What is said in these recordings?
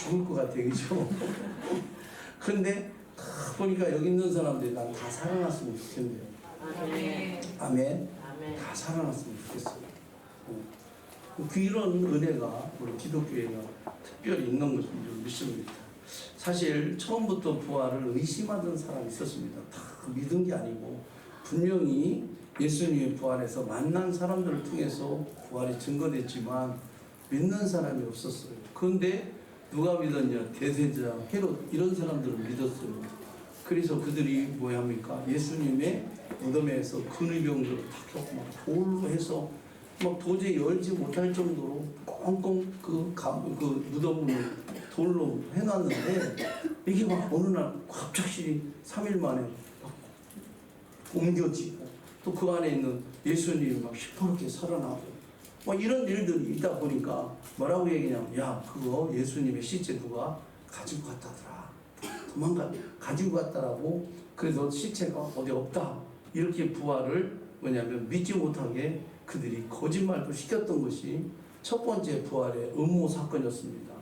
죽을 것 같아요. 그죠? 그런데 보니까 여기 있는 사람들이 난 다 살아났으면 좋겠네요. 아멘. 아멘. 아멘. 다 살아났으면 좋겠어요. 이런 은혜가 우리 기독교에는 특별히 있는 것을 믿습니다. 사실 처음부터 부활을 의심하던 사람이 있었습니다. 다 믿은 게 아니고 분명히 예수님의 부활에서 만난 사람들을 통해서 부활이 증거됐지만 믿는 사람이 없었어요. 그런데 누가 믿었냐? 대제사장 헤롯 이런 사람들은 믿었어요. 그래서 그들이 뭐야 합니까? 예수님의 무덤에서 근위병들을 다 켜고 막 돌로 해서 막 도저히 열지 못할 정도로 꽁꽁 그 무덤을 돌로 해놨는데 이게 막 어느 날 갑자기 3일 만에 막 옮겨지고 또 그 안에 있는 예수님이 막 시퍼렇게 살아나고 막 이런 일들이 있다 보니까 뭐라고 얘기냐면 야 그거 예수님의 시체 누가 가지고 갔다더라. 가지고 갔다라고 그래서 시체가 어디 없다. 이렇게 부활을 뭐냐면 믿지 못하게 그들이 거짓말도 시켰던 것이 첫 번째 부활의 음모 사건이었습니다.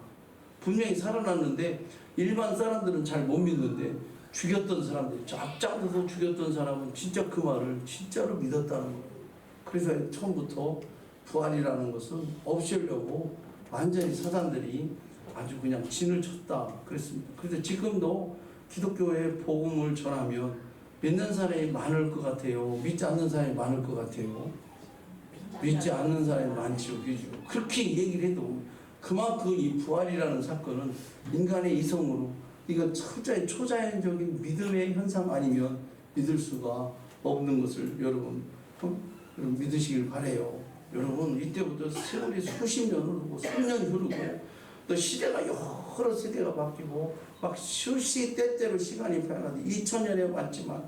분명히 살아났는데 일반 사람들은 잘 못 믿는데 죽였던 사람들, 앞장서서 죽였던 사람은 진짜 그 말을 진짜로 믿었다는 거예요. 그래서 처음부터 부활이라는 것은 없애려고 완전히 사단들이 아주 그냥 진을 쳤다 그랬습니다. 그래서 지금도 기독교의 복음을 전하면 믿는 사람이 많을 것 같아요. 믿지 않는 사람이 많을 것 같아요. 믿지 않는 사람이 많죠. 그렇게 얘기를 해도 그만큼 이 부활이라는 사건은 인간의 이성으로 이건 철저히 초자연적인 믿음의 현상 아니면 믿을 수가 없는 것을 여러분 믿으시길 바라요. 여러분 이때부터 세월이 수십 년 흐르고 3년 흐르고 또 시대가 여러 세대가 바뀌고 막 시때때로 시간이 변하는데 2000년에 왔지만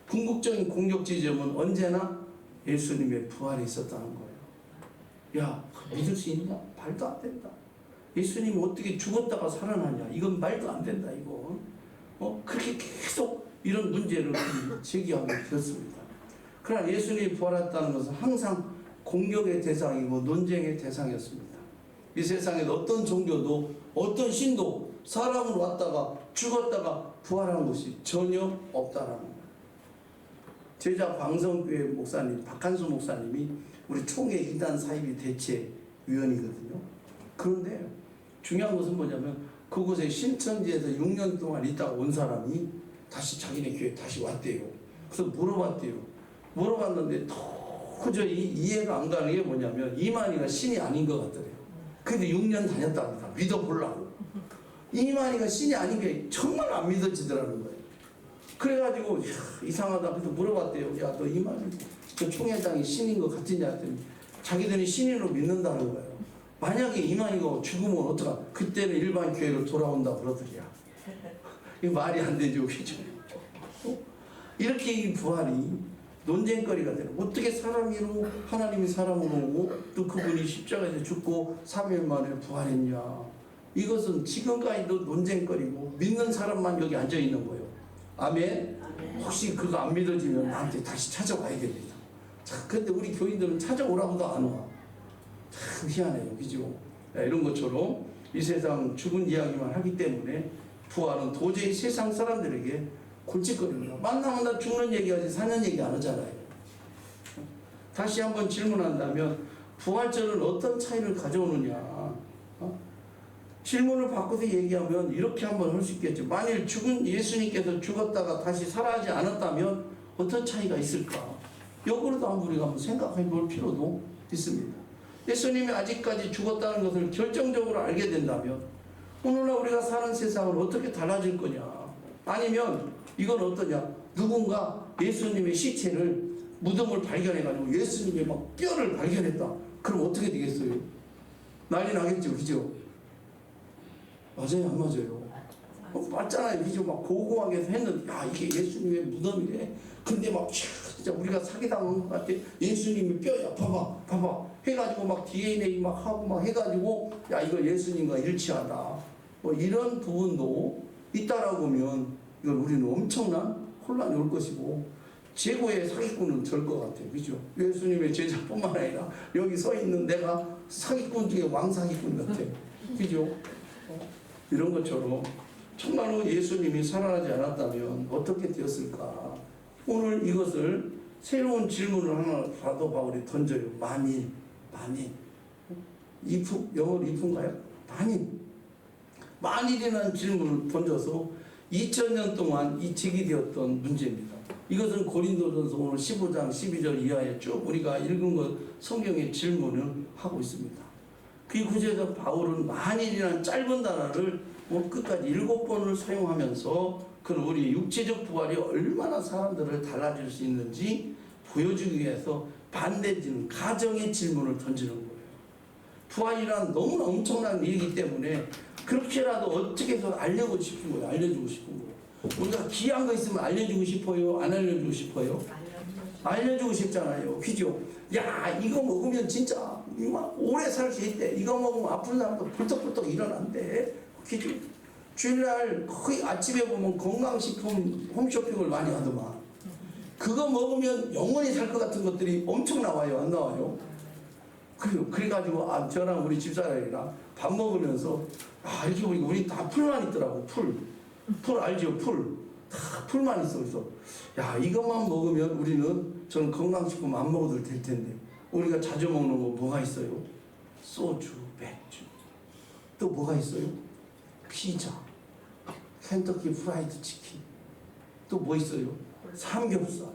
궁극적인 공격 지점은 언제나 예수님의 부활이 있었다는 거예요. 야, 믿을 수 있냐? 말도 안 된다. 예수님이 어떻게 죽었다가 살아나냐? 이건 말도 안 된다, 이거. 그렇게 계속 이런 문제를 제기하게 되었습니다. 그러나 예수님이 부활했다는 것은 항상 공격의 대상이고 논쟁의 대상이었습니다. 이 세상에 어떤 종교도 어떤 신도 사람으로 왔다가 죽었다가 부활한 것이 전혀 없다라는 거예요. 제자 광성교회 목사님, 박한수 목사님이 우리 총회 이단 사이비 대체위원이거든요. 그런데 중요한 것은 뭐냐면 그곳에 신천지에서 6년 동안 있다가 온 사람이 다시 자기네 교회에 다시 왔대요. 그래서 물어봤는데 도저히 이해가 안 가는 게 뭐냐면 이만희가 신이 아닌 것 같더래요. 근데 6년 다녔답니다. 믿어보려고. 이만희가 신이 아닌 게 정말 안 믿어지더라는 거예요. 그래가지고 이상하다. 그래서 물어봤대요. 야, 너 이만희 저 총회장이 신인 것 같으냐 했더니 자기들이 신인으로 믿는다는 거예요. 만약에 이만희가 죽으면 어떡하? 그때는 일반 교회로 돌아온다 그러더래요. 이거 말이 안 되죠, 그죠? 이렇게 이 부활이 논쟁거리가 되는 어떻게 사람으로 하나님이 사람으로 오고 또 그분이 십자가에서 죽고 3일 만에 부활했냐? 이것은 지금까지도 논쟁거리고 믿는 사람만 여기 앉아 있는 거예요. 아멘. 혹시 그거 안 믿어지면 나한테 다시 찾아와야 됩니다. 자, 근데 우리 교인들은 찾아오라고도 안 와. 참 희한해요, 그죠? 이런 것처럼 이 세상 죽은 이야기만 하기 때문에 부활은 도저히 세상 사람들에게 골칫거립니다. 만나면 나 죽는 얘기하지 사는 얘기 안 하잖아요. 다시 한번 질문한다면 부활절은 어떤 차이를 가져오느냐? 질문을 바꿔서 얘기하면 이렇게 한번 할 수 있겠죠. 만일 죽은 예수님께서 죽었다가 다시 살아나지 않았다면 어떤 차이가 있을까? 역으로도 한번 우리가 한번 생각해 볼 필요도 있습니다. 예수님이 아직까지 죽었다는 것을 결정적으로 알게 된다면 오늘날 우리가 사는 세상은 어떻게 달라질 거냐? 아니면 이건 어떠냐? 누군가 예수님의 시체를 무덤을 발견해가지고 예수님의 막 뼈를 발견했다. 그럼 어떻게 되겠어요? 난리 나겠죠, 그죠? 맞아요, 안 맞아요? 맞잖아요, 그죠? 막 고고하게 했는데, 야, 이게 예수님의 무덤이래. 근데 막, 진짜 우리가 사기당한 것 같아. 예수님의 뼈야, 봐봐. 해가지고 막 DNA 막 하고 막 해가지고, 야, 이거 예수님과 일치하다. 뭐 이런 부분도 있다라고 하면, 이건 우리는 엄청난 혼란이 올 것이고, 최고의 사기꾼은 절 것 같아요. 그죠? 예수님의 제자뿐만 아니라, 여기 서 있는 내가 사기꾼 중에 왕사기꾼 같아요. 그죠? 이런 것처럼 정말로 예수님이 살아나지 않았다면 어떻게 되었을까? 오늘 이것을 새로운 질문을 하나 사도 바울이 던져요. 만일. 영어로 if인가요? 만일이라는 질문을 던져서 2000년 동안 이 제기되었던 문제입니다. 이것은 고린도전서 오늘 15장 12절 이하에 쭉 우리가 읽은 것 성경의 질문을 하고 있습니다. 그 구절에서 바울은 만일이라는 짧은 단어를 끝까지 7번을 사용하면서 그는 우리 육체적 부활이 얼마나 사람들을 달라질 수 있는지 보여주기 위해서 반대지는 가정의 질문을 던지는 거예요. 부활이란 너무나 엄청난 일이기 때문에 그렇게라도 어떻게 해서 알려주고 싶은 거예요. 우리가 귀한 거 있으면 알려주고 싶어요? 안 알려주고 싶어요? 알려주고 싶잖아요. 그죠? 야, 이거 먹으면 진짜 오래 살 수 있대. 이거 먹으면 아픈 사람도 벌떡벌떡 일어난대. 그죠? 주일날 거의 아침에 보면 건강식품 홈쇼핑을 많이 하더만. 그거 먹으면 영원히 살 것 같은 것들이 엄청 나와요. 안 나와요? 그래가지고 저랑 우리 집사람이랑 밥 먹으면서 이렇게 보니까 우리 다 풀만 있더라고. 풀 알죠? 다 풀만 있어. 그래서 야, 이것만 먹으면 저는 건강식품 안 먹어도 될 텐데 우리가 자주 먹는 거 뭐가 있어요? 소주, 맥주. 또 뭐가 있어요? 피자, 켄터키 프라이드 치킨. 또 뭐 있어요? 삼겹살.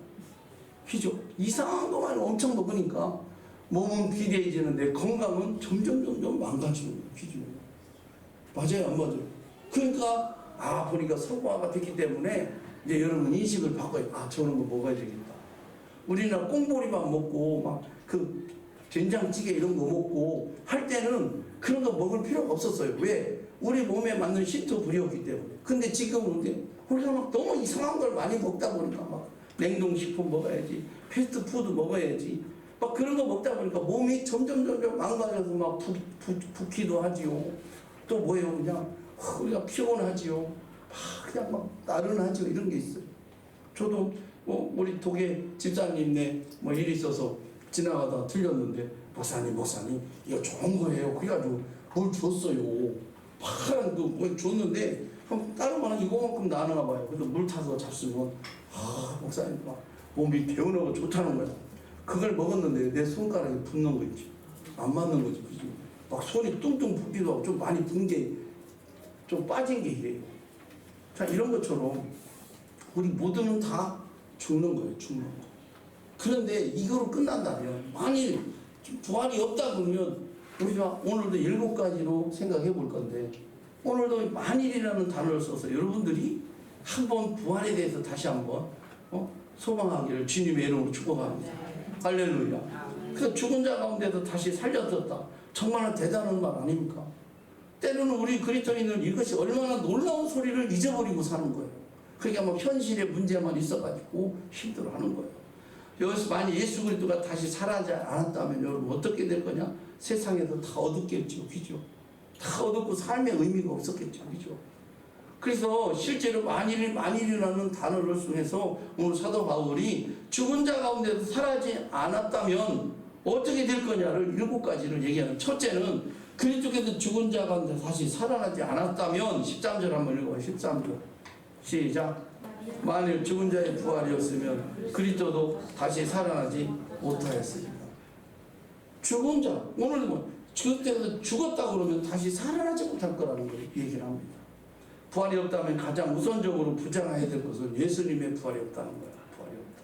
그죠? 이상한 것만 엄청 먹으니까 몸은 비대해지는데 건강은 점점 망가지는 거예요. 그죠? 맞아요, 안 맞아요? 그러니까 보니까 서구화가 됐기 때문에 이제 여러분 인식을 바꿔요. 저런 거 먹어야 되겠다. 우리는 꽁보리밥 먹고 막 그 된장찌개 이런 거 먹고 할 때는 그런 거 먹을 필요가 없었어요. 왜? 우리 몸에 맞는 신토불이었기 때문에. 근데 지금은 우리가 막 너무 이상한 걸 많이 먹다 보니까 막 냉동식품 먹어야지, 패스트푸드 먹어야지, 막 그런 거 먹다 보니까 몸이 점점 망가져서 막 붓기도 하지요. 또 뭐예요? 그냥 우리가 피곤하지요. 그냥 막 나른하지요. 이런 게 있어요. 저도 우리 독일 집사님네 일이 있어서 지나가다가 들렸는데 목사님 이거 좋은 거예요. 그래가지고 뭘 줬어요. 파란 뭘 줬는데 다른 거는 이거만큼 나누나 봐요. 그래서 물 타서 잡수면 목사님 막 몸이 개운하고 좋다는 거야. 그걸 먹었는데 내 손가락에 붓는 거 있지. 안 맞는 거지. 그죠? 막 손이 뚱뚱 붓기도 하고 좀 많이 붓는 게 좀 빠진 게 이래요. 자, 이런 것처럼 우리 모두는 다 죽는 거예요. 그런데 이거로 끝난다면 만일 부활이 없다 그러면 우리가 오늘도 7가지로 생각해 볼 건데 오늘도 만일이라는 단어를 써서 여러분들이 한번 부활에 대해서 다시 한번 소망하기를 주님의 이름으로 축복합니다. 할렐루야. 그래서 죽은 자 가운데서 다시 살려졌다. 정말 대단한 말 아닙니까? 때로는 우리 그리스도인은 이것이 얼마나 놀라운 소리를 잊어버리고 사는 거예요. 그러니까 현실의 문제만 있어가지고 힘들어하는 거예요. 여기서 만약 예수 그리스도가 다시 살아나지 않았다면 여러분 어떻게 될 거냐? 세상에서 다 얻었겠죠. 그죠? 다 얻었고 삶의 의미가 없었겠죠. 그죠? 그래서 실제로 만일이라는 단어를 통해서 오늘 사도 바울이 죽은 자 가운데서 살아나지 않았다면 어떻게 될 거냐를 7가지를 얘기하는. 첫째는 그리스도께서 죽은 자 가운데 다시 살아나지 않았다면 13절 한번 읽어봐요. 13절 시작. 만일 죽은 자의 부활이었으면 그리스도도 다시 살아나지 못하였습니다. 죽은 자, 오늘도 그때서 죽었다 그러면 다시 살아나지 못할 거라는 걸 얘기를 합니다. 부활이 없다면 가장 우선적으로 부정해야 될 것은 예수님의 부활이 없다는 거예요. 부활이 없다.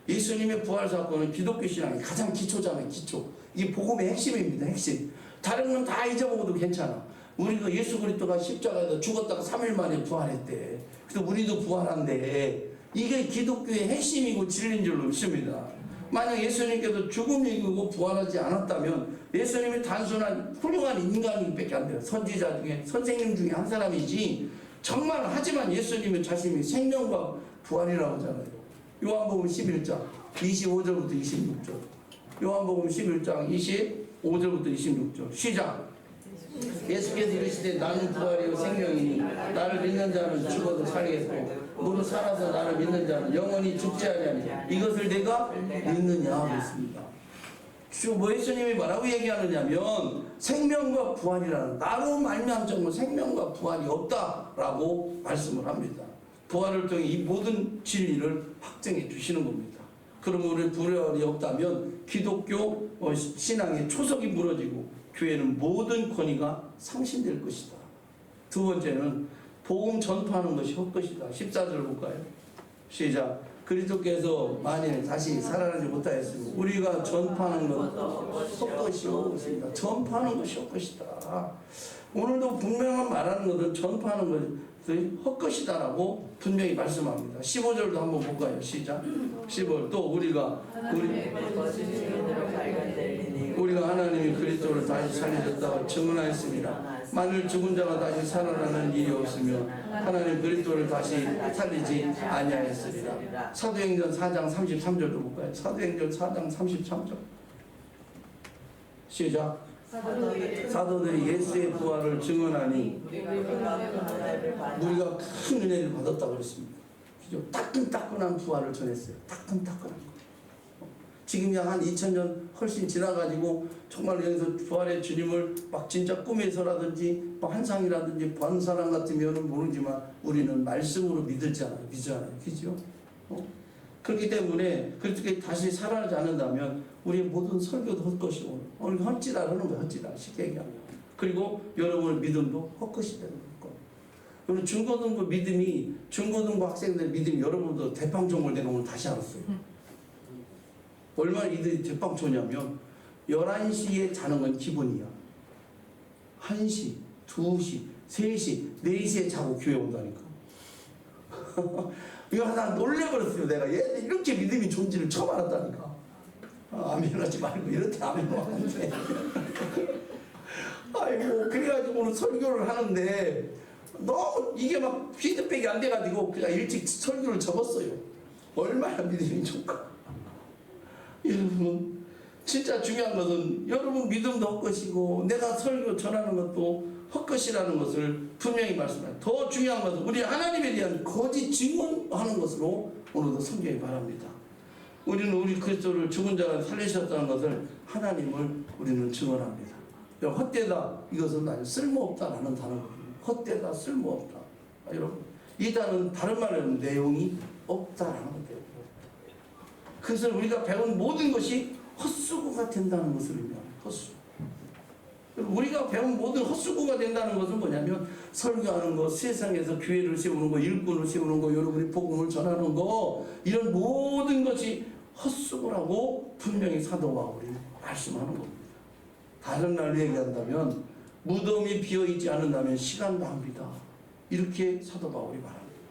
예수님의 부활 사건은 기독교 신앙의 가장 기초잖아요. 기초. 이게 복음의 핵심입니다. 핵심. 다른 건 다 잊어먹어도 괜찮아. 우리가 예수 그리스도가 십자가에서 죽었다가 3일 만에 부활했대. 그래서 우리도 부활한대. 이게 기독교의 핵심이고 진리인 줄로 믿습니다. 만약 예수님께서 죽음이 이기고 부활하지 않았다면 예수님이 단순한 훌륭한 인간밖에 안 돼요. 선지자 중에 선생님 중에 한 사람이지. 정말 하지만 예수님은 자신이 생명과 부활이라고 하잖아요. 요한복음 11장 25절부터 26절. 요한복음 11장 25절부터 26절. 시작. 예수께서 이르시되 나는 부활이요 생명이니 나를 믿는 자는 죽어도 살겠고 무릇 살아서 나를 믿는 자는 영원히 죽지 아니하니 이것을 내가 믿느냐 그랬습니다. 예수님이 뭐라고 얘기하느냐면 생명과 부활이라는, 나로 말미암은 정말 생명과 부활이 없다라고 말씀을 합니다. 부활을 통해 이 모든 진리를 확증해 주시는 겁니다. 그러면 우리 부활이 없다면 기독교 신앙의 초석이 무너지고 교회는 모든 권위가 상실될 것이다. 두 번째는 복음 전파하는 것이 헛것이다. 14절 볼까요? 시작. 그리스도께서 만일 다시 살아나지 못하였으면 우리가 전파하는 것 헛것이 헛것이다. 전파하는 것이 헛것이다. 오늘도 분명한 말하는 것은 전파하는 것이 헛것이다라고 분명히 말씀합니다. 15절도 한번 볼까요? 시작. 15절. 또 우리가 하나님이 그리스도를 다시 살리셨다고 증언하였습니다. 만일 죽은 자가 다시 살아나는 일이 없으면 하나님 그리스도를 다시 살리지 아니하였으리라. 사도행전 4장 33절도 볼까요? 사도행전 4장 33절. 시작. 사도들이 예수의 부활을 증언하니 우리가 큰 은혜를 받았다고 그랬습니다. 그죠? 따끈따끈한 부활을 전했어요. 따끈따끈한 거. 지금 약 한 2000년 훨씬 지나가지고 정말 여기서 부활의 주님을 막 진짜 꿈에서라든지 환상이라든지 본 사람 같으면 모르지만 우리는 말씀으로 믿잖아요. 그죠? 그렇기 때문에 그렇게 다시 살아나지 않는다면 우리의 모든 설교도 헛것이고 오늘 헛지랄하는 거예요. 헛지랄. 쉽게 얘기하면. 그리고 여러분의 믿음도 헛것이 되는 거예요. 여러분 중고등부 믿음이, 중고등부 학생들 믿음이 여러분도 대빵종을 내가 오늘 다시 알았어요. 얼마나 이들이 대빵초냐면 11시에 자는 건 기본이야. 1시, 2시, 3시, 4시에 자고 교회 온다니까. 이거 하나 놀래버렸어요. 내가 얘들 이렇게 믿음이 좋은지를 처음 알았다니까. 아멘 하지 말고 이렇게 아멘 하는데. 아이고, 그래가지고 오늘 설교를 하는데 너무 이게 막 피드백이 안 돼가지고 그냥 일찍 설교를 접었어요. 얼마나 믿음이 좋을까. 여러분 진짜 중요한 것은 여러분 믿음도 헛것이고 내가 설교 전하는 것도 헛것이라는 것을 분명히 말씀합니다. 더 중요한 것은 우리 하나님에 대한 거짓 증언하는 것으로 오늘도 성경이 말합니다. 우리는 우리 그리스도를 죽은 자가 살리셨다는 것을 하나님을 우리는 증언합니다. 헛되다 이것은 아주 쓸모없다라는 단어거든요. 헛되다 쓸모없다. 여러분 이 단어는 다른 말로 하면 내용이 없다라는 거예요. 그래서 우리가 배운 모든 것이 헛수고가 된다는 것을 의미합니다. 헛수고. 우리가 배운 모든 헛수고가 된다는 것은 뭐냐면 설교하는 것, 세상에서 교회를 세우는 거, 일꾼을 세우는 거, 여러분이 복음을 전하는 거, 이런 모든 것이 헛수고라고 분명히 사도 바울이 말씀하는 겁니다. 다른 말로 얘기한다면 무덤이 비어있지 않는다면 시간 낭비다. 이렇게 사도 바울이 말합니다.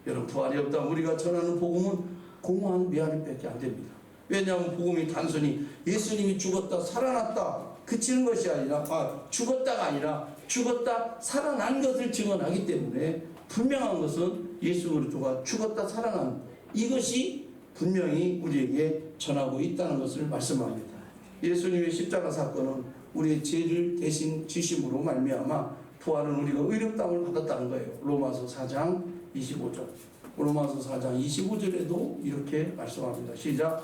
여러분 부활이 없다. 우리가 전하는 복음은 공허한 메아리밖에 안 됩니다. 왜냐하면 복음이 단순히 예수님이 죽었다 살아났다 그치는 것이 아니라 죽었다가 아니라 죽었다 살아난 것을 증언하기 때문에 분명한 것은 예수 그리스도가 죽었다 살아난 이것이 분명히 우리에게 전하고 있다는 것을 말씀합니다. 예수님의 십자가 사건은 우리의 죄를 대신 지심으로 말미암아 부활은 우리가 의롭다함을 받았다는 거예요. 로마서 4장 25절. 로마서 4장 25절에도 이렇게 말씀합니다. 시작.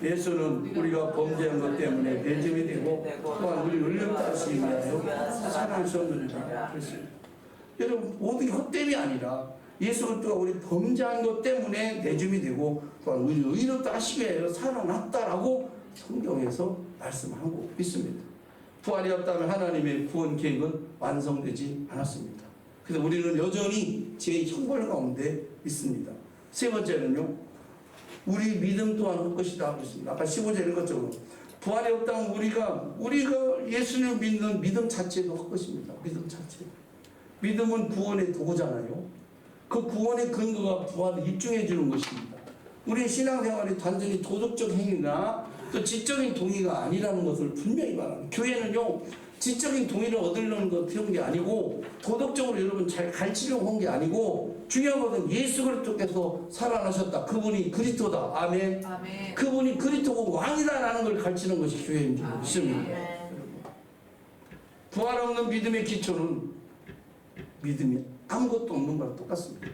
예수는 우리가 범죄한 것 때문에 배제이 되고 또한 우리 의롭다 하시기 위하여 살아나셨느니라. 여러분 모든 게 헛됨이 아니라 예수 그리스도가 우리 범죄한 것 때문에 내줌이 되고 또한 우리 의롭다 하시기 위하여 살아났다라고 성경에서 말씀하고 있습니다. 부활이 없다면 하나님의 구원 계획은 완성되지 않았습니다. 그래서 우리는 여전히 제 형벌 가운데 있습니다. 세 번째는요, 우리 믿음 또한 헛것이다 하고 있습니다. 아까 15절 읽었죠. 부활이 없다면 우리가 예수님을 믿는 믿음 자체도 헛것입니다. 믿음 자체. 믿음은 구원의 도구잖아요. 그 구원의 근거가 부활을 입증해 주는 것입니다. 우리의 신앙생활이 단순히 도덕적 행위나 또 지적인 동의가 아니라는 것을 분명히 말합니다. 교회는요, 지적인 동의를 얻으려는 것 그런 게 아니고 도덕적으로 여러분 잘 가르치려고 한 게 아니고 중요한 것은 예수 그리스도께서 살아나셨다. 그분이 그리스도다. 아멘. 아멘. 그분이 그리스도고 왕이다라는 걸 가르치는 것이 교회인 줄 믿습니다. 부활 없는 믿음의 기초는 믿음이 아무것도 없는 거랑 똑같습니다.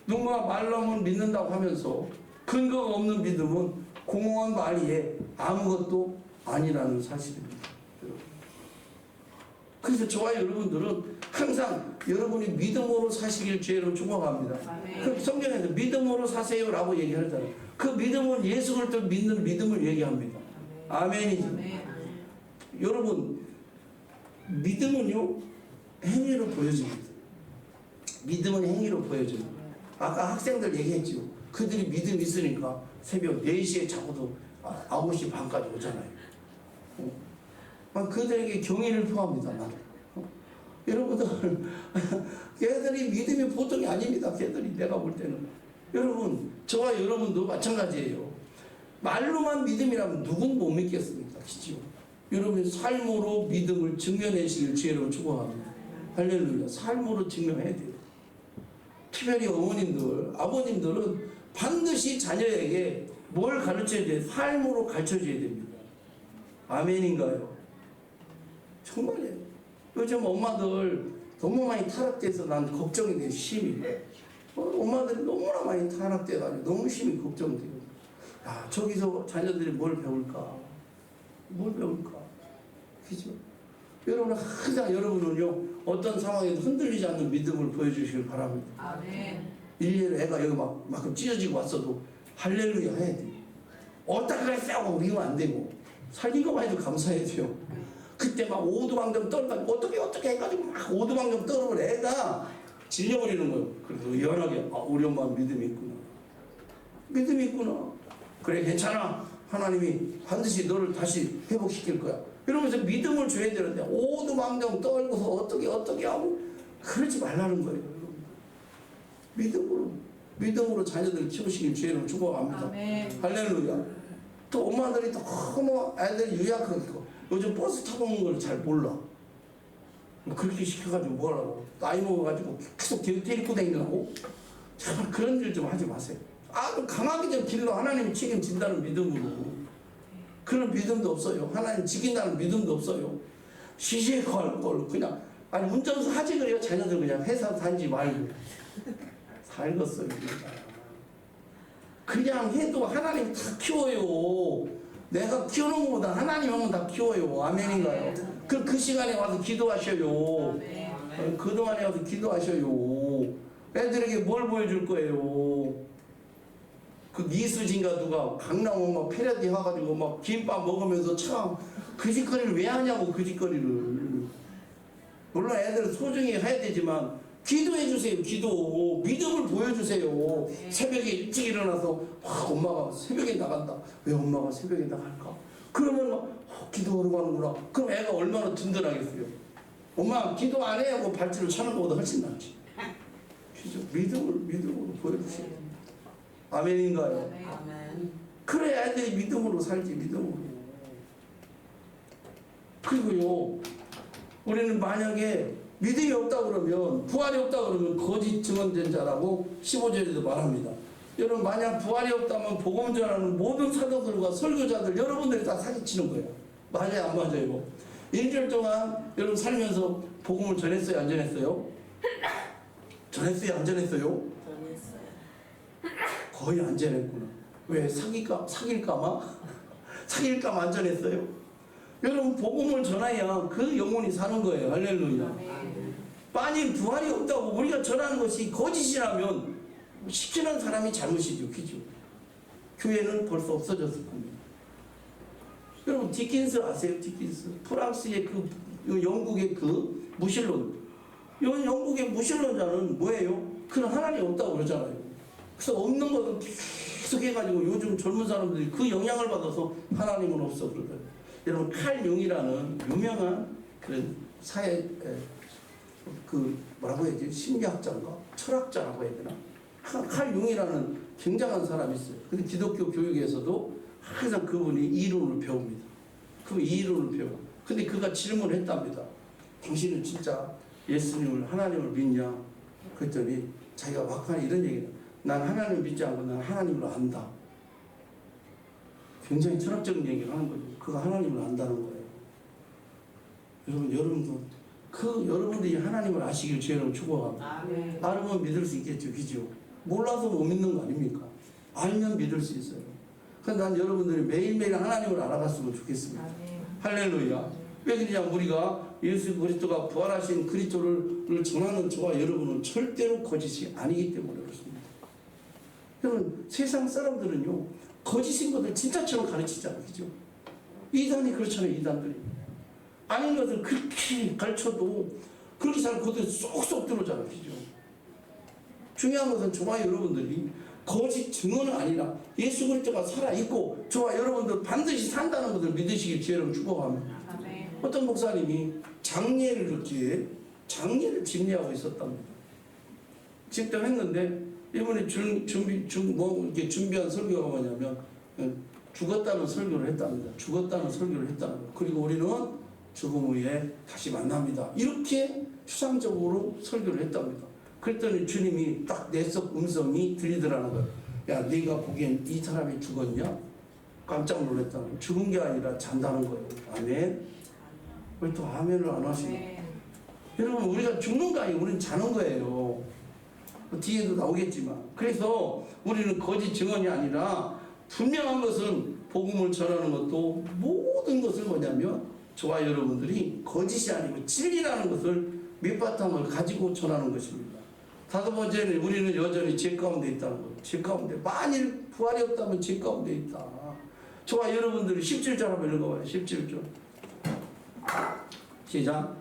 누군가 말로 하면 믿는다고 하면서 근거가 없는 믿음은 공허한 말이에 아무것도 아니라는 사실입니다. 그래서 저와 여러분들은 항상 여러분이 믿음으로 사시길 주의로 축복합니다. 그 성경에서 믿음으로 사세요라고 얘기하잖아요. 그 믿음은 예수 그리스도를 믿는 믿음을 얘기합니다. 아멘이죠. 여러분, 믿음은요 행위로 보여집니다. 믿음은 행위로 보여져요. 아까 학생들 얘기했죠. 그들이 믿음이 있으니까 새벽 4시에 자고도 9시 반까지 오잖아요. 그들에게 경의를 표합니다. 여러분들, 걔들이 믿음이 보통이 아닙니다. 걔들이 내가 볼 때는. 여러분, 저와 여러분도 마찬가지예요. 말로만 믿음이라면 누군 못 믿겠습니까? 그렇죠? 여러분 삶으로 믿음을 증명하시길 주의로 축복합니다. 할렐루야. 삶으로 증명해야 돼요. 특별히 어머님들, 아버님들은 반드시 자녀에게 뭘 가르쳐야 돼요? 삶으로 가르쳐줘야 됩니다. 아멘인가요? 정말이에요. 요즘 엄마들 너무 많이 타락돼서 난 걱정이 돼요. 심히. 엄마들이 너무나 많이 타락돼가지고 너무 심히 걱정돼요. 야, 저기서 자녀들이 뭘 배울까? 뭘 배울까? 그죠? 여러분 항상 여러분은요 어떤 상황에도 흔들리지 않는 믿음을 보여주시길 바랍니다. 아멘. 일일이 애가 여기 막 찢어지고 왔어도 할렐루야 해야 돼요. 어따 그랬어? 우리면 안 되고 살린 것만 해도 감사해야 돼요. 그때 막 오두방정 떨어가지고 어떻게 해가지고 막 오두방정 떨어버려 애가 질려버리는 거예요. 그래서 의연하게 우리 엄마 믿음이 있구나. 믿음이 있구나. 그래 괜찮아. 하나님이 반드시 너를 다시 회복시킬 거야. 이러면서 믿음을 줘야 되는데 오두방정 떨고서 어떻게 하고 그러지 말라는 거예요. 믿음으로 자녀들 키우시길 주의로 축복합니다. 아멘. 할렐루야. 또 엄마들이 너무 애들 유약하고 요즘 버스 타고 오는 걸 잘 몰라. 그렇게 시켜가지고 뭐라고 나이 먹어가지고 계속 데리고 다니려고 정말 그런 일 좀 하지 마세요. 아주 강하게 좀 길러 하나님이 책임진다는 믿음으로. 그런 믿음도 없어요. 하나님 지킨다는 믿음도 없어요. 시시할 걸 그냥 아니 운전수 하지 그래요. 자녀들 그냥 회사 다니지 말고 살겠어요. 그냥 해도 하나님 다 키워요. 내가 키우는 것보다 하나님 하면 다 키워요. 아멘인가요? 그 시간에 와서 기도하셔요. 그동안에 와서 기도하셔요. 애들에게 뭘 보여줄 거예요? 그 이수진가 누가 강남 막 패러디 해가지고 막 김밥 먹으면서 참 그 짓거리를 왜 하냐고 그 짓거리를. 물론 애들 소중히 해야 되지만 기도해 주세요. 기도 믿음을 보여주세요. 새벽에 일찍 일어나서 엄마가 새벽에 나간다. 왜 엄마가 새벽에 나갈까? 그러면 막 기도하러 가는구나. 그럼 애가 얼마나 든든하겠어요. 엄마 기도 안 해 하고 발치를 차는 것보다 훨씬 낫지. 믿음으로 보여주세요. 아멘인가요? 아멘. 그래야 애들이 믿음으로 살지. 믿음으로. 그리고요 우리는 만약에 믿음이 없다 그러면 부활이 없다 그러면 거짓 증언된 자라고 15절에도 말합니다. 여러분 만약 부활이 없다면 복음 전하는 모든 사도들과 설교자들 여러분들이 다 사기치는 거예요. 맞아요 안 맞아요? 일주일 동안 여러분 살면서 복음을 전했어요 안 전했어요? 전했어요 안 전했어요? 전했어요. 거의 안 전했구나. 왜 사귈까마 안 전했어요? 여러분 복음을 전해야 그 영혼이 사는 거예요. 할렐루야. 만일 부활이 없다고 우리가 전하는 것이 거짓이라면 시키는 사람이 잘못이죠. 그죠? 교회는 벌써 없어졌을 겁니다. 여러분 디킨스 아세요? 디킨스. 프랑스의 영국의 무신론. 영국의 무신론자는 뭐예요? 그는 하나님 없다고 그러잖아요. 그래서 없는 것을 계속 해가지고 요즘 젊은 사람들이 그 영향을 받아서 하나님은 없어 그러더라고요. 여러분 칼 융이라는 유명한 그런 사회 뭐라고 해야지 심리학자인가 철학자라고 해야 되나 칼 융이라는 굉장한 사람이 있어요. 근데 기독교 교육에서도 항상 그분이 이론을 배웁니다. 그 이론을 배워. 근데 그가 질문을 했답니다. 당신은 진짜 예수님을 하나님을 믿냐? 그랬더니 자기가 막판에 이런 얘기를 난 하나님을 믿지 않고 난 하나님을 안다. 굉장히 철학적인 얘기를 하는 거죠. 그가 하나님을 안다는 거예요. 여러분도 여러분들이 하나님을 아시길 주의로 축복합니다. 알면 믿을 수 있겠죠. 그죠? 몰라서 못 믿는 거 아닙니까? 알면 믿을 수 있어요. 그래서 난 여러분들이 매일매일 하나님을 알아갔으면 좋겠습니다. 할렐루야. 왜 그러냐, 우리가 예수 그리스도가 부활하신 그리스도를 전하는 저와 여러분은 절대로 거짓이 아니기 때문에 그렇습니다. 여러분, 세상 사람들은요 거짓인 것을 진짜처럼 가르치잖아요. 그죠? 이단이 그렇잖아요. 이단들이 아닌 것을 그렇게 가르쳐도 그렇게 잘 그대로 쏙쏙 들어오잖아요. 그죠? 중요한 것은 저와 여러분들이 거짓 증언은 아니라 예수 그리스도가 살아있고 저와 여러분들 반드시 산다는 것을 믿으시길 주의로 축복합니다. 어떤 목사님이 장례를 집례하고 있었답니다. 집도했는데 이번에 이렇게 준비한 설교가 뭐냐면 죽었다는 설교를 했답니다. 죽었다는 설교를 했다는 거예요. 그리고 우리는 죽음 후에 다시 만납니다. 이렇게 추상적으로 설교를 했답니다. 그랬더니 주님이 딱 내적 음성이 들리더라는 거예요. 야, 네가 보기엔 이 사람이 죽었냐? 깜짝 놀랐다는 거예요. 죽은 게 아니라 잔다는 거예요. 아멘. 왜 또 아멘을 안 하시나? 여러분, 우리가 죽는 거 아니고 우리는 자는 거예요. 뒤에도 나오겠지만. 그래서 우리는 거짓 증언이 아니라 분명한 것은 복음을 전하는 것도 모든 것을 뭐냐면 저와 여러분들이 거짓이 아니고 진리라는 것을 밑바탕을 가지고 전하는 것입니다. 다섯 번째는 우리는 여전히 죄 가운데 있다는 거예요. 죄 가운데. 만일 부활이 없다면 죄 가운데 있다. 저와 여러분들이 17절 한번 읽어봐요. 17절. 시작.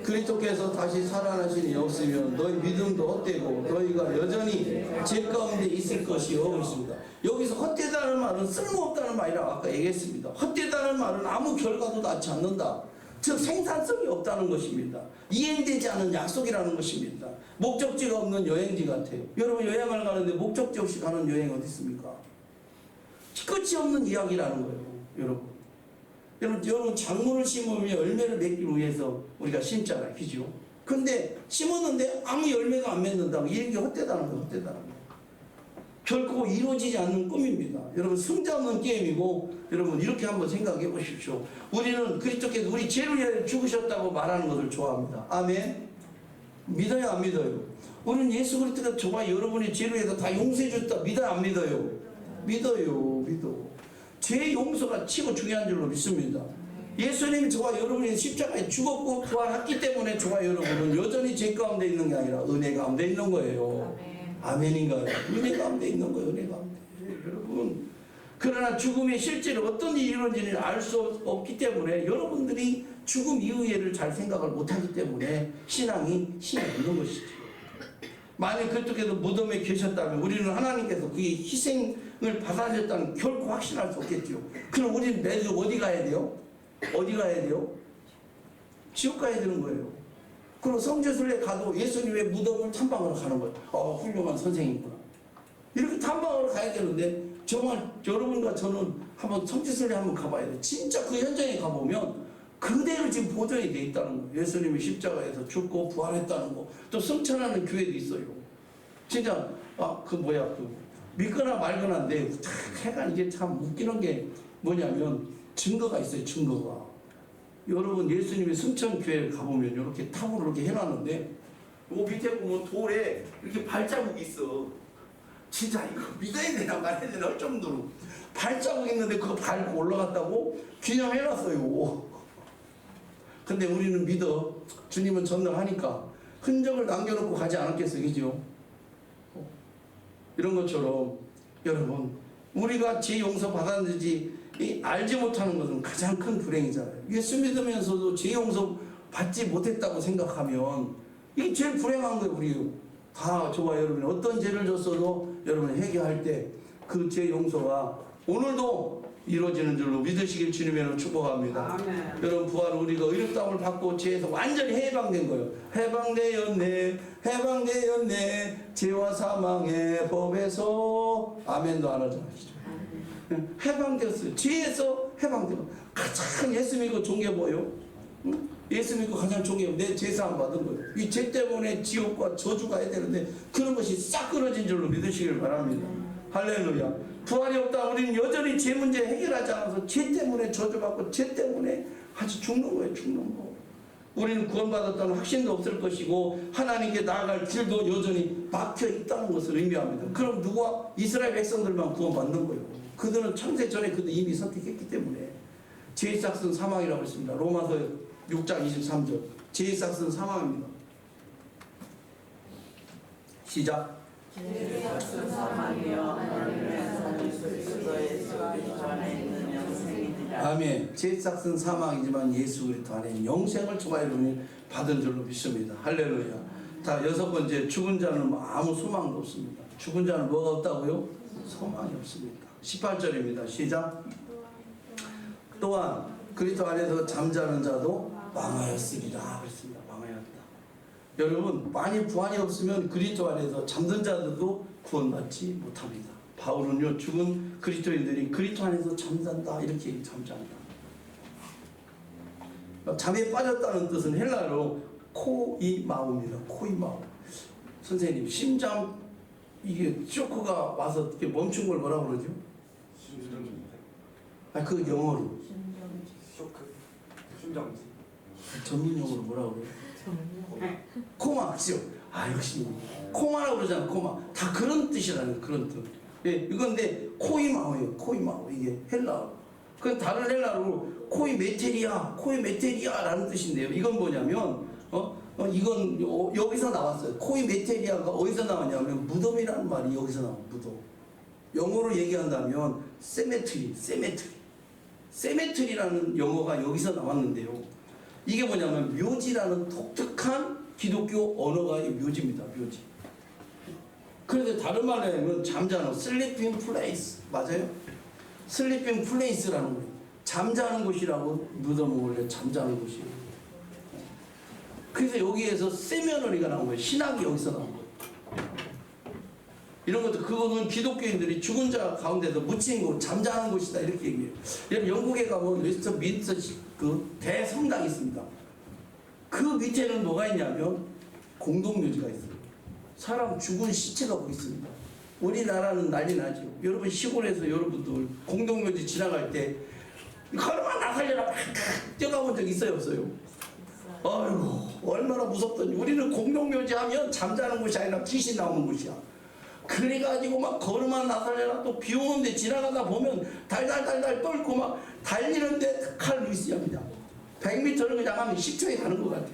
그리스도께서 다시 살아나시니 없으면 너희 믿음도 헛되고 너희가 여전히 죄 가운데 있을 것이요. 그렇습니다. 여기서 헛되다는 말은 쓸모없다는 말이라고 아까 얘기했습니다. 헛되다는 말은 아무 결과도 낳지 않는다. 즉 생산성이 없다는 것입니다. 이행되지 않은 약속이라는 것입니다. 목적지가 없는 여행지 같아요. 여러분, 여행을 가는데 목적지 없이 가는 여행 어디 있습니까? 끝이 없는 이야기라는 거예요. 여러분 작물을 심으면 열매를 맺기 위해서 우리가 심잖아요. 그죠? 근데 심었는데 아무 열매가 안 맺는다고 이런 게 헛되다는 거예요. 헛되다는 거예요. 결코 이루어지지 않는 꿈입니다. 여러분, 승자 없는 게임이고, 여러분 이렇게 한번 생각해 보십시오. 우리는 그리스도께서 우리 죄를 위해 죽으셨다고 말하는 것을 좋아합니다. 아멘. 믿어요, 안 믿어요? 우리는 예수 그리스도가 저와 여러분의 죄를 위해서 다 용서해 줬다. 믿어요, 안 믿어요? 믿어요. 죄 용서가 치고 중요한 줄로 믿습니다. 예수님이 저와 여러분의 십자가에 죽었고 부활했기 때문에 저와 여러분은 여전히 죄 가운데 있는 게 아니라 은혜 가운데 있는 거예요. 아멘인가요? 은혜 가운데 있는 거예요. 은혜 가운데. 여러분, 그러나 죽음이 실제로 어떤 일이 이루어지는지 알 수 없기 때문에 여러분들이 죽음 이후에를 잘 생각을 못하기 때문에 신앙이 힘이 없는 것이죠. 만약 그쪽에서 무덤에 계셨다면 우리는 하나님께서 그의 희생을 받아들였다는 결코 확신할 수 없겠죠. 그럼 우리는 매주 어디 가야 돼요? 어디 가야 돼요? 지옥 가야 되는 거예요. 그리고 성지순례 가도 예수님의 무덤을 탐방하러 가는 거예요. 훌륭한 선생이구나. 이렇게 탐방하러 가야 되는데 정말 여러분과 저는 한번 성지순례 한번 가봐야 돼요. 진짜 그 현장에 가보면 그대로 지금 보존이 돼 있다는 거예요. 예수님이 십자가에서 죽고 부활했다는 거. 또 승천하는 교회도 있어요. 진짜 믿거나 말거나인데 약간 이게 참 웃기는 게 뭐냐면 증거가 있어요. 증거가. 여러분, 예수님의 승천교회를 가보면 이렇게 탑으로 이렇게 해놨는데 요 밑에 보면 돌에 이렇게 발자국이 있어. 진짜 이거 믿어야 되나 말아야 되나 할 정도로 발자국 있는데 그거 밟고 올라갔다고 기념해놨어요. 근데 우리는 믿어. 주님은 전능하니까 흔적을 남겨놓고 가지 않았겠어요. 그죠? 이런 것처럼 여러분, 우리가 죄 용서 받았는지 알지 못하는 것은 가장 큰 불행이잖아요. 예수 믿으면서도 죄 용서 받지 못했다고 생각하면 이게 제일 불행한 거예요. 우리 다 저와 여러분이 어떤 죄를 졌어도 여러분이 회개할 때 그 죄 용서가 오늘도 이루어지는 줄로 믿으시길 주님으로 축복합니다. 아멘. 여러분, 부활은 우리가 의롭다함을 받고 죄에서 완전히 해방된 거예요. 해방되었네 죄와 사망의 법에서. 아멘도 안 하잖아요. 해방되었어요. 죄에서 해방되고. 가장 예수 믿고 좋은 게 뭐예요? 응? 예수 믿고 가장 좋은 게 내 죄사함 받은 거예요. 이 죄 때문에 지옥과 저주가 해야 되는데 그런 것이 싹 끊어진 줄로 믿으시길 바랍니다. 할렐루야. 부활이 없다. 우리는 여전히 죄 문제 해결하지 않아서 죄 때문에 저주받고 죄 때문에 아주 죽는 거예요. 죽는 거. 우리는 구원받았다는 확신도 없을 것이고 하나님께 나아갈 길도 여전히 막혀 있다는 것을 의미합니다. 그럼 누가? 이스라엘 백성들만 구원받는 거예요. 그들은 창세 전에 그들 이미 선택했기 때문에 죄의 삭은 사망이라고 했습니다. 로마서 6장 23절. 죄의 삭은 사망입니다. 시작. 죄의 삭은 사망이요 하나님의 아들 그리스도 예수 그리스도 안에 있는 영생이니라. 아멘. 죄의 삭은 사망이지만 예수 그리스도 안에 영생을 통하여 받은 줄로 믿습니다. 할렐루야. 자, 6번째, 죽은 자는 아무 소망도 없습니다. 죽은 자는 뭐가 없다고요? 소망이 없습니다. 18절입니다. 시작. 또한 그리스도 안에서 잠자는 자도 망하였으리라 그랬습니다. 망하였다. 여러분, 만일 부활이 없으면 그리스도 안에서 잠든 자들도 구원받지 못합니다. 바울은요, 죽은 그리스도인들이 그리스도 안에서 잠잔다 이렇게 잠잔다. 잠에 빠졌다는 뜻은 헬라어로 코이마우입니다. 코이마우. 선생님, 심장 이게 쇼크가 와서 이렇게 멈춘 걸 뭐라고 그러죠? 심정지인데? 아, 그 영어로 쇼크? 심정지? 전문 용어로 뭐라고 그래요? 코마죠. 아, 역시 코마라고 그러잖아. 코마. 다 그런 뜻이라는 그런 뜻. 예, 이건데 코이마우예요. 코이마우. 이게 헬라어. 그 다른 헬라어로 코이메테리아라는 뜻인데요. 이건 뭐냐면 이건 여기서 나왔어요. 코이메테리아가 어디서 나왔냐면 무덤이라는 말이 여기서 나와요. 무덤. 영어로 얘기한다면 세메트리라는 영어가 여기서 나왔는데요. 이게 뭐냐면 묘지라는 독특한 기독교 언어가의 묘지입니다. 묘지. 그래서 다른 말로 하면 잠자는 슬리핑 플레이스 맞아요? 슬리핑 플레이스라는 거예요. 잠자는 곳이라고 무덤은 원래 잠자는 곳이에요. 그래서 여기에서 세미너리가 나온 거예요. 신학이 여기서 나온 거예요. 이런 것도 그거는 기독교인들이 죽은 자 가운데서 묻힌 곳, 잠자는 곳이다 이렇게 얘기해요. 여러분 영국에 가면 웨스트민스터 그 대성당이 있습니다. 그 밑에는 뭐가 있냐면 공동묘지가 있어요. 사람 죽은 시체가 거기 있습니다. 우리나라는 난리 나죠. 여러분 시골에서 여러분들 공동묘지 지나갈 때 걸어만 나살려라 뛰어가본 적 있어요 없어요? 아이고 얼마나 무섭던지. 우리는 공동묘지 하면 잠자는 곳이 아니라 귀신 나오는 곳이야. 그래가지고 막 걸음만 나살려라 또 비 오는데 지나가다 보면 달달달달 떨고 막 달리는데 칼 있습니다. 100m를 그냥 하면 10초에 가는 것 같아.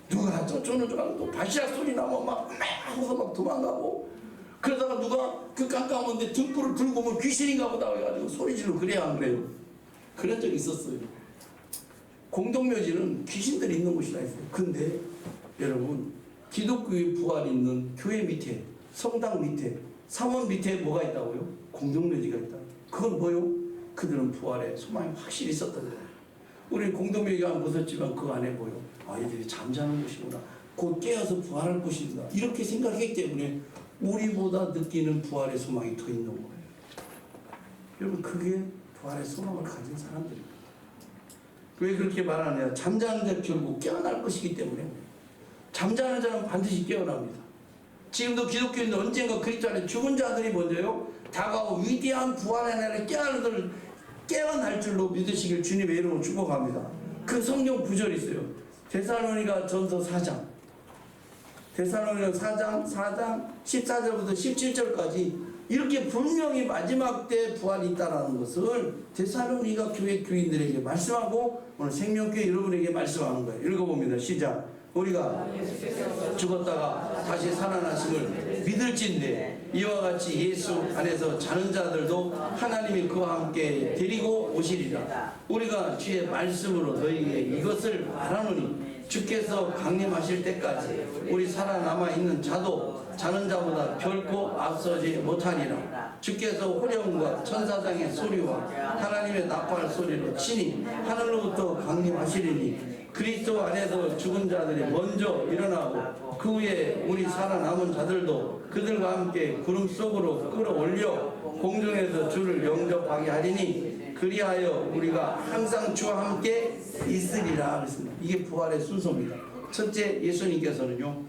누가 저쩌는 줄 알고 또 발시락 소리 나면 막 하고서 막 도망가고 그러다가 누가 그 깜깜한데 등불을 들고 오면 귀신인가 보다 해가지고 소리 지르고 그래야 안 그래요? 그런 적이 있었어요. 공동묘지는 귀신들이 있는 곳이라 했어요. 근데 여러분 기독교의 부활이 있는 교회 밑에 성당 밑에 사원 밑에 뭐가 있다고요? 공동묘지가 있다. 그건 뭐요? 그들은 부활에 소망이 확실히 있었던 거예요. 우리 공동묘지가 무섭지만 그 안에 뭐요? 아이들이 잠자는 곳이구나. 곧 깨어서 부활할 곳이구나. 이렇게 생각했기 때문에 우리보다 느끼는 부활의 소망이 더 있는 거예요. 여러분 그게 부활의 소망을 가진 사람들입니다. 왜 그렇게 말하느냐? 잠자는 자 결국 깨어날 것이기 때문에 잠자는 자는 반드시 깨어납니다. 지금도 기독교인들 언젠가 그리스도 안에 죽은 자들이 먼저요 다가오 위대한 부활의 날에 깨어날 줄로 믿으시길 주님의 이름으로 축복합니다. 그 성경 구절이 있어요. 데살로니가 전서 4장 4장 14절부터 17절까지 이렇게 분명히 마지막 때 부활이 있다는 것을 데살로니가 교회 교인들에게 말씀하고 오늘 생명교회 여러분에게 말씀하는 거예요. 읽어봅니다. 시작. 우리가 죽었다가 다시 살아나심을 믿을진대 이와 같이 예수 안에서 자는 자들도 하나님이 그와 함께 데리고 오시리라. 우리가 주의 말씀으로 너희에게 이것을 말하노니 주께서 강림하실 때까지 우리 살아남아 있는 자도 자는 자보다 결코 앞서지 못하리라. 주께서 호령과 천사장의 소리와 하나님의 나팔 소리로 친히 하늘로부터 강림하시리니 그리스도 안에서 죽은 자들이 먼저 일어나고 그 후에 우리 살아남은 자들도 그들과 함께 구름 속으로 끌어올려 공중에서 주를 영접하게 하리니 그리하여 우리가 항상 주와 함께 있으리라 그랬습니다. 이게 부활의 순서입니다. 첫째 예수님께서는요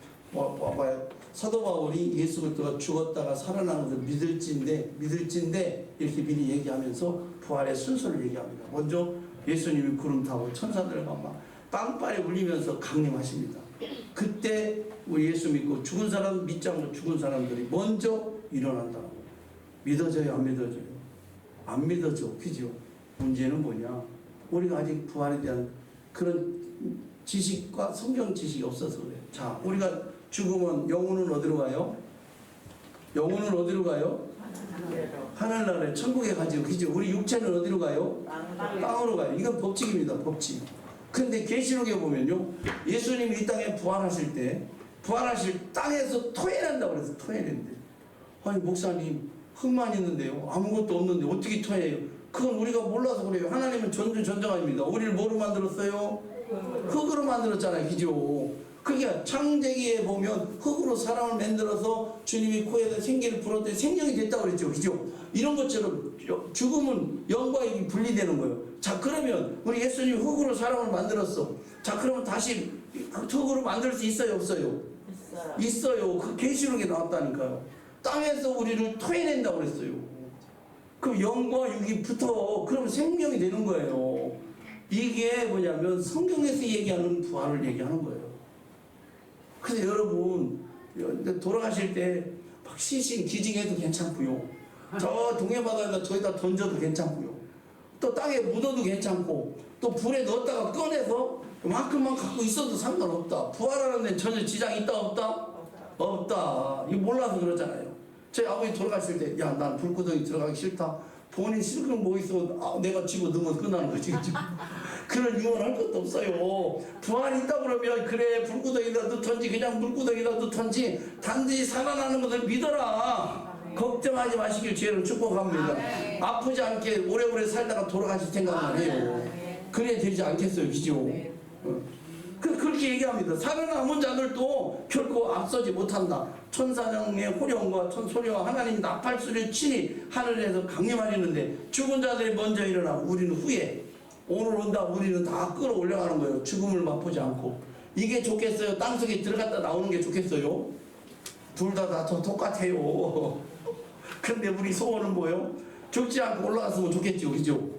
사도 바울이 예수 그리스도가 죽었다가 살아난 것을 믿을진데 이렇게 미리 얘기하면서 부활의 순서를 얘기합니다. 먼저 예수님이 구름 타고 천사들과 막 빵빠레 울리면서 강림하십니다. 그때 우리 예수 믿고 죽은 사람 믿지 않고 죽은 사람들이 먼저 일어난다고. 믿어져요 안 믿어져요? 안 믿어져. 그죠? 문제는 뭐냐? 우리가 아직 부활에 대한 그런 지식과 성경 지식이 없어서 그래요. 자, 우리가 죽으면 영혼은 어디로 가요? 영혼은 어디로 가요? 하늘나라에 천국에 가죠. 그죠? 우리 육체는 어디로 가요? 땅으로 가요. 이건 법칙입니다. 법칙. 근데 계시록에 보면요, 예수님이 이 땅에 부활하실 때 부활하실 땅에서 토해낸다고 그래서 토해낸대. 아니 목사님 흙만 있는데요, 아무것도 없는데 어떻게 토해요? 그건 우리가 몰라서 그래요. 하나님은 전주전능합니다. 우리를 뭐로 만들었어요? 흙으로 만들었잖아요. 그죠? 그게 창세기에 보면 흙으로 사람을 만들어서 주님이 코에다 생기를 불었더니 생명이 됐다고 그랬죠. 그죠? 이런 것처럼 죽음은 영과 육이 분리되는 거예요. 자, 그러면 우리 예수님이 흙으로 사람을 만들었어. 자, 그러면 다시 흙으로 만들 수 있어요? 없어요? 있어요. 그 계시록에 나왔다니까요. 땅에서 우리를 토해낸다고 그랬어요. 그럼 영과 육이 붙어. 그러면 생명이 되는 거예요. 이게 뭐냐면 성경에서 얘기하는 부활을 얘기하는 거예요. 그래서 여러분 돌아가실 때 막 시신 기증해도 괜찮고요. 저 동해바다에다 저기다 던져도 괜찮고요. 또 땅에 묻어도 괜찮고 또 불에 넣었다가 꺼내서 그만큼만 갖고 있어도 상관없다. 부활하는 데는 전혀 지장이 있다 없다? 없다. 이거 몰라서 그러잖아요. 저희 아버지 돌아가실 때 야, 난 불구덩이 들어가기 싫다. 본인 싫은 뭐 있어. 내가 집어 넣으면 끝나는 거지. 그런 유언할 것도 없어요. 부활이 있다 그러면 그래 불구덩이다 넣던지 그냥 물구덩이다 넣던지 단지 살아나는 것을 믿어라. 걱정하지 마시길 주의를 축복합니다. 아프지 않게 오래오래 살다가 돌아가실 생각만 해요. 그래야 되지 않겠어요. 그죠? 그렇게 얘기합니다. 살아남은 자들도 결코 앞서지 못한다. 천사장의 호령과 천소리와 하나님 나팔소리를 치니 하늘에서 강림하리는데 죽은 자들이 먼저 일어나 우리는 후에 오늘 온다. 우리는 다 끌어올려가는 거예요. 죽음을 맛보지 않고. 이게 좋겠어요? 땅속에 들어갔다 나오는 게 좋겠어요? 둘 다 똑같아요. 근데 우리 소원은 뭐예요? 죽지 않고 올라갔으면 좋겠죠. 그죠?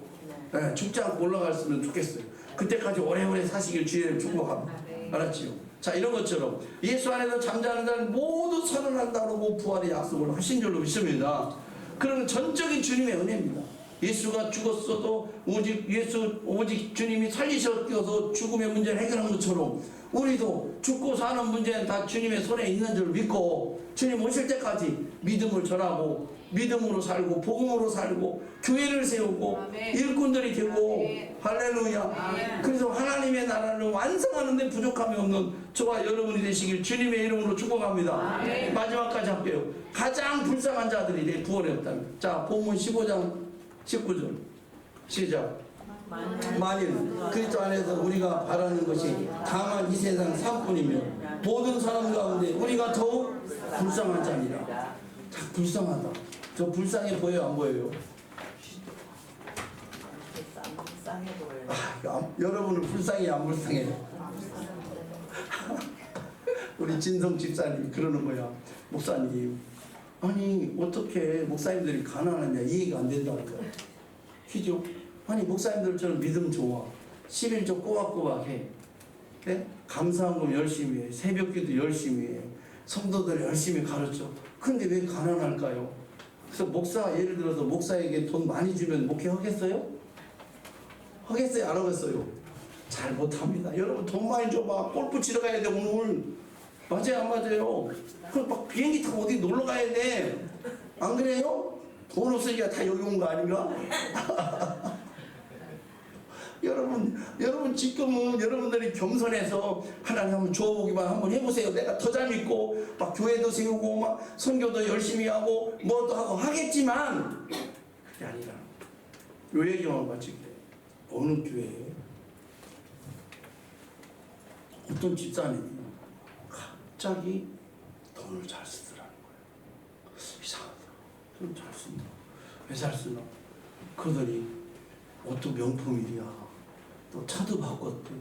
네, 죽지 않고 올라갔으면 좋겠어요. 그때까지 오래오래 사시길 주의를 축복합니다. 알았지요? 자, 이런 것처럼 예수 안에서 잠자는 자는 모두 살아난다고 부활의 약속을 하신 줄로 믿습니다. 그러면 전적인 주님의 은혜입니다. 예수가 죽었어도 오직 주님이 살리셔서 죽음의 문제를 해결한 것처럼 우리도 죽고 사는 문제는 다 주님의 손에 있는 줄 믿고 주님 오실 때까지 믿음을 전하고 믿음으로 살고 복음으로 살고 교회를 세우고 일꾼들이 되고 할렐루야. 그래서 하나님의 나라를 완성하는 데 부족함이 없는 저와 여러분이 되시길 주님의 이름으로 축복합니다. 마지막까지 할게요. 가장 불쌍한 자들이 내 구원에 없답니다. 자, 본문 15장 19절 시작. 만일 그리스도 안에서 우리가 바라는 것이 다만 이 세상 삶뿐이며 모든 사람 가운데 우리가 더욱 불쌍한 자니라. 자, 불쌍하다. 저 불쌍해 보여요? 안 보여요? 불쌍해 보여요. 여러분은 불쌍해요? 안 불쌍해요? 우리 진성 집사님이 그러는 거야. 목사님, 아니 어떻게 목사님들이 가난하냐 이해가 안 된다는 거야. 그죠? 아니 목사님들처럼 믿음 좋아. 11조 꼬박꼬박 해. 네? 감사한금 열심히 해. 새벽기도 열심히 해. 성도들 열심히 가르쳐. 근데 왜 가난할까요? 그래서 목사, 예를 들어서 목사에게 돈 많이 주면 목회하겠어요? 하겠어요? 안 하겠어요? 잘 못합니다. 여러분 돈 많이 줘봐. 골프 치러 가야 돼 오늘. 맞아요 안 맞아요? 그럼 막 비행기 타고 어디 놀러 가야 돼. 안 그래요? 돈 없으니까 다 여기 온 거 아닌가? 여러분 지금은 여러분들이 겸손해서 하나님 한번 줘보기만 한번 해보세요. 내가 더 잘 믿고 막 교회도 세우고 막 선교도 열심히 하고 뭐도 하고 하겠지만 그게 아니라 요 얘기만 마칠게요. 어느 교회에 어떤 집사님이 갑자기 돈을 잘 쓰더라는 거예요. 이상하다. 돈 잘 쓴다. 왜 잘 쓰나? 그러더니 옷도 명품이야. 또 차도 바꿨대.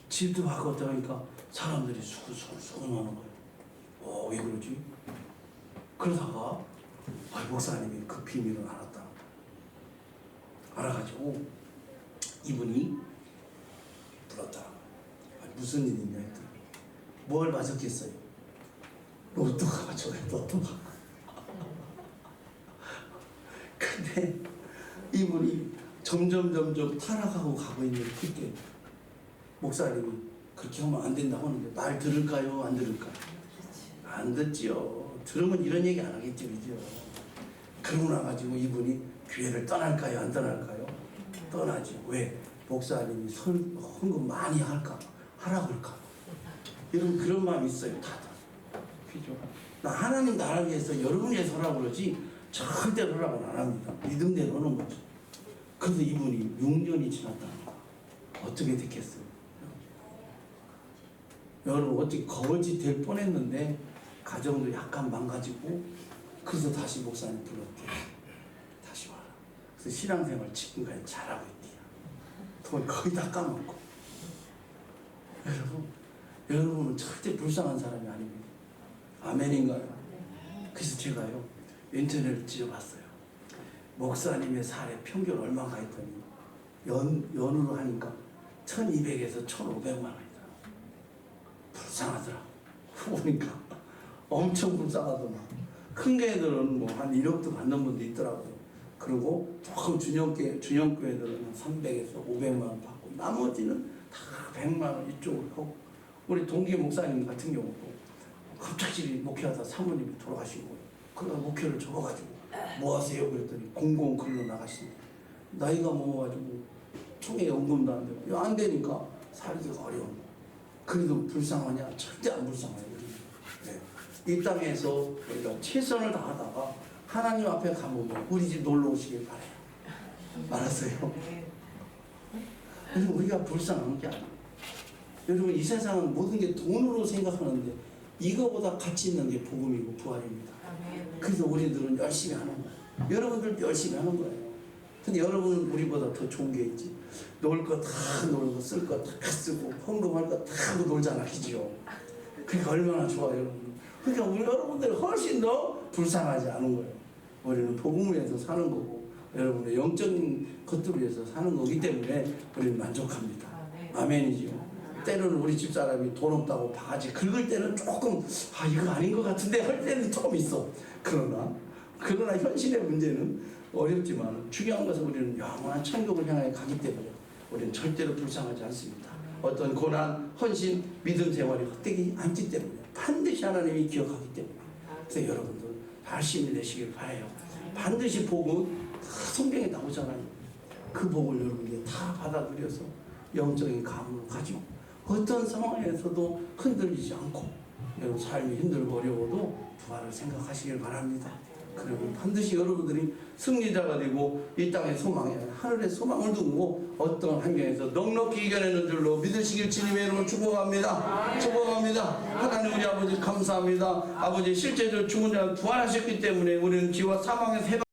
집도 바꿨대 하니까 사람들이 수근수근하는 거예요. 왜 그러지? 그러다가 목사님이 그 비밀을 알았다. 알아가지고 이분이 불렀다. 무슨 일 있냐 했더니 뭘 맞았겠어요? 로또가 맞춰요. 로또가. 근데 이 이분이 점점 타락하고 가고 있는 그때 목사님이 그렇게 하면 안 된다고 하는데 말 들을까요? 안 들을까요? 안 듣지요. 들으면 이런 얘기 안 하겠죠. 그죠? 그러고 나가지고 이분이 교회를 떠날까요? 안 떠날까요? 떠나죠. 왜? 목사님이 헌금 많이 할까? 하라 그럴까? 여러분 그런 마음이 있어요. 다들. 그죠? 나 하나님 나라를 위해서 여러분이 해서 하라고 그러지 절대로 하라고는 안 합니다. 믿음대로 하는 거죠. 그래서 이분이 6년이 지났다는 거. 어떻게 됐겠어요? 여러분 어떻게 거지 될 뻔했는데 가정도 약간 망가지고 그래서 다시 목사님 불렀대요. 다시 와라. 그래서 신앙생활 지금까지 잘하고 있대요. 돈 거의 다 까먹고. 여러분은 절대 불쌍한 사람이 아닙니다. 아멘인가요? 그래서 제가요 인터넷을 찢어봤어요. 목사님의 사례 평균 얼마가 했더니 연으로 하니까 1200에서 1500만 원이더라고. 불쌍하더라. 보니까 엄청 불쌍하더만. 큰 교회들은 뭐 한 1억도 받는 분도 있더라고요. 그리고 조금 준영교회들은 300에서 500만 원 받고 나머지는 다 100만 원 이쪽으로 하고 우리 동기 목사님 같은 경우도 갑자기 목회하다 사모님이 돌아가시고 그러다 목회를 접어가지고 뭐 하세요? 그랬더니 공공 근로 나가시는데 나이가 먹어가지고 총회 연금도 안 되고 이거 안 되니까 살기가 어려운 거. 그래도 불쌍하냐? 절대 안 불쌍해요. 네. 이 땅에서 우리가 최선을 다하다가 하나님 앞에 가보면 우리 집 놀러 오시길 바래요. 알았어요? 우리가 불쌍한 게 아니에요. 여러분 이 세상은 모든 게 돈으로 생각하는데 이거보다 가치 있는 게 복음이고 부활입니다. 그래서 우리들은 열심히 하는 거예요. 여러분들도 열심히 하는 거예요. 근데 여러분은 우리보다 더 좋은 게 있지. 놀 거 다 놀고 쓸 거 다 쓰고 헌금할 거 다 하고 놀잖아. 그죠? 그러니까 얼마나 좋아요. 여러분. 그러니까 우리 여러분들이 훨씬 더 불쌍하지 않은 거예요. 우리는 복음을 위해서 사는 거고 여러분의 영적인 것들을 위해서 사는 거기 때문에 우리는 만족합니다. 아멘이죠. 때로는 우리 집사람이 돈 없다고 바가지 긁을 때는 조금 이거 아닌 것 같은데 할 때는 좀 있어. 그러나 현실의 문제는 어렵지만 중요한 것은 우리는 영원한 천국을 향해 가기 때문에 우리는 절대로 불쌍하지 않습니다. 어떤 고난, 헌신, 믿음 생활이 헛되지 않기 때문에 반드시 하나님이 기억하기 때문에 그래서 여러분들 열심히 내시길 바라요. 반드시 복은 다 성경에 나오잖아요. 그 복을 여러분들이 다 받아들여서 영적인 감을 가지고 어떤 상황에서도 흔들리지 않고 여러분 삶이 힘들고 어려워도 부활을 생각하시길 바랍니다. 그리고 반드시 여러분들이 승리자가 되고 이 땅의 소망에 하늘의 소망을 두고 어떤 환경에서 넉넉히 이겨내는 줄로 믿으시길 주님의 이름으로 축복합니다. 축복합니다. 하나님 우리 아버지 감사합니다. 아버지 실제로 죽은 자 부활하셨기 때문에 우리는 지와 사망에서 해방